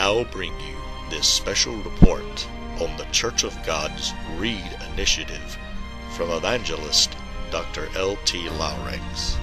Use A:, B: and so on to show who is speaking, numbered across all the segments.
A: now bring you this special report on the Church of God's Read Initiative from evangelist Dr. L.T. Lowrance.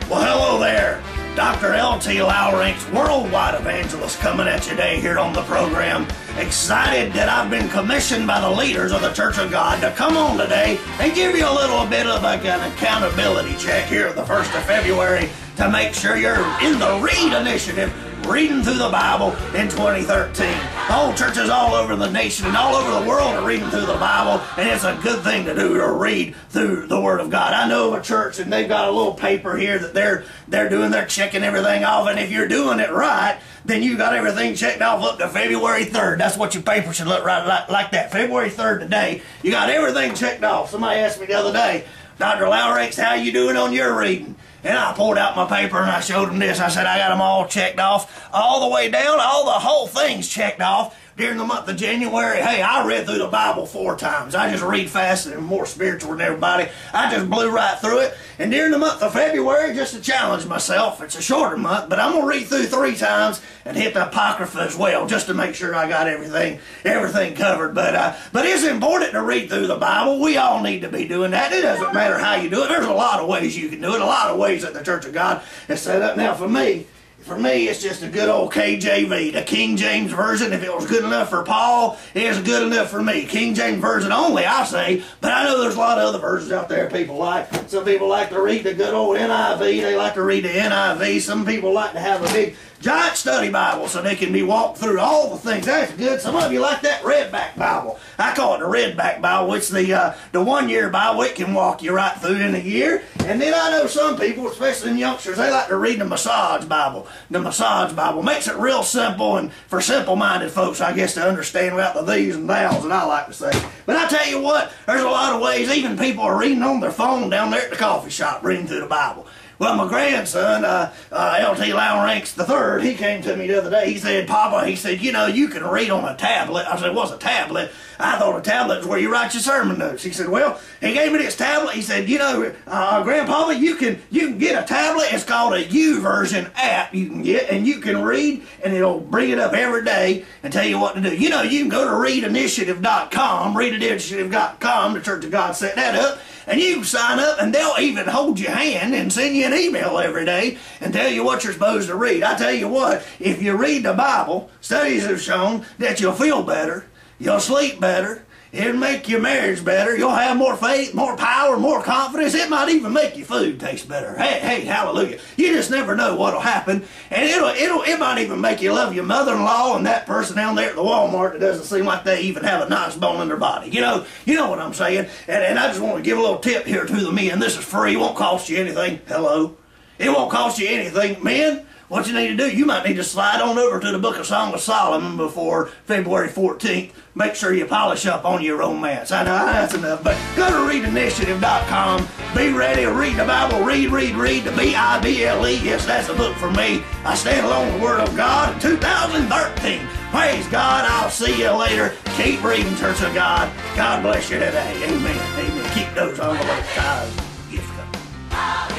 B: Well, hello there. Dr. L.T. Lowrance, worldwide evangelist, coming at you today here on the program. Excited that I've been commissioned by the leaders of the Church of God to come on today and give you a little bit of like an accountability check here at the 1st of February to make sure you're in the Read Initiative, reading through the Bible in 2013. The whole churches all over the nation and all over the world are reading through the Bible, and it's a good thing to do, to read through the Word of God. I know of a church, and they've got a little paper here that they're checking everything off, and if you're doing it right, then you got everything checked off up to February 3rd. That's what your paper should look like that. February 3rd today, you got everything checked off. Somebody asked me the other day, Dr. Lowrance, how you doing on your reading? And I pulled out my paper and I showed them this. I said, I got them all checked off, all the way down, all the whole thing's checked off. During the month of January, hey, I read through the Bible 4 times. I just read faster and more spiritual than everybody. I just blew right through it. And during the month of February, just to challenge myself, it's a shorter month, but I'm going to read through 3 times and hit the Apocrypha as well, just to make sure I got everything covered. But it's important to read through the Bible. We all need to be doing that. It doesn't matter how you do it. There's a lot of ways you can do it, a lot of ways that the Church of God is set up. Now, for me, it's just a good old KJV, the King James Version. If it was good enough for Paul, it's good enough for me. King James Version only, I say, but I know there's a lot of other versions out there people like. Some people like to read the good old NIV. They like to read the NIV. Some people like to have a big giant study Bible so they can be walked through all the things. That's good. Some of you like that redback Bible. I call it the redback Bible. It's the 1-year Bible. It can walk you right through in a year. And then I know some people, especially youngsters, they like to read the Massage Bible. The Massage Bible makes it real simple, and for simple-minded folks, I guess, to understand without the these and thous that I like to say. But I tell you what, there's a lot of ways. Even people are reading on their phone down there at the coffee shop, reading through the Bible. Well, my grandson, L.T. Lowrance III, he came to me the other day. He said, Papa, he said, you know, you can read on a tablet. I said, what's a tablet? I thought a tablet was where you write your sermon notes. He said, well, he gave me this tablet. He said, you know, Grandpapa, you can get a tablet. It's called a YouVersion app you can get, and you can read, and it'll bring it up every day and tell you what to do. You know, you can go to readinitiative.com, readinitiative.com, the Church of God set that up, and you can sign up, and they'll even hold your hand and send you an email every day and tell you what you're supposed to read. I tell you what, if you read the Bible, studies have shown that you'll feel better, you'll sleep better, it'll make your marriage better, you'll have more faith, more power, more confidence. It might even make your food taste better. Hey, hallelujah. You just never know what'll happen. And it might even make you love your mother-in-law and that person down there at the Walmart that doesn't seem like they even have a nice bone in their body. You know what I'm saying. And I just want to give a little tip here to the men. This is free. It won't cost you anything. Hello. It won't cost you anything. Men, what you need to do, you might need to slide on over to the Book of Song of Solomon before February 14th. Make sure you polish up on your romance. I know that's enough, but go to readinitiative.com. Be ready to read the Bible. Read the Bible. Yes, that's a book for me. I stand alone with the Word of God in 2013. Praise God. I'll see you later. Keep reading, Church of God. God bless you today. Amen. Amen. Keep those envelopes tied. Gifts coming.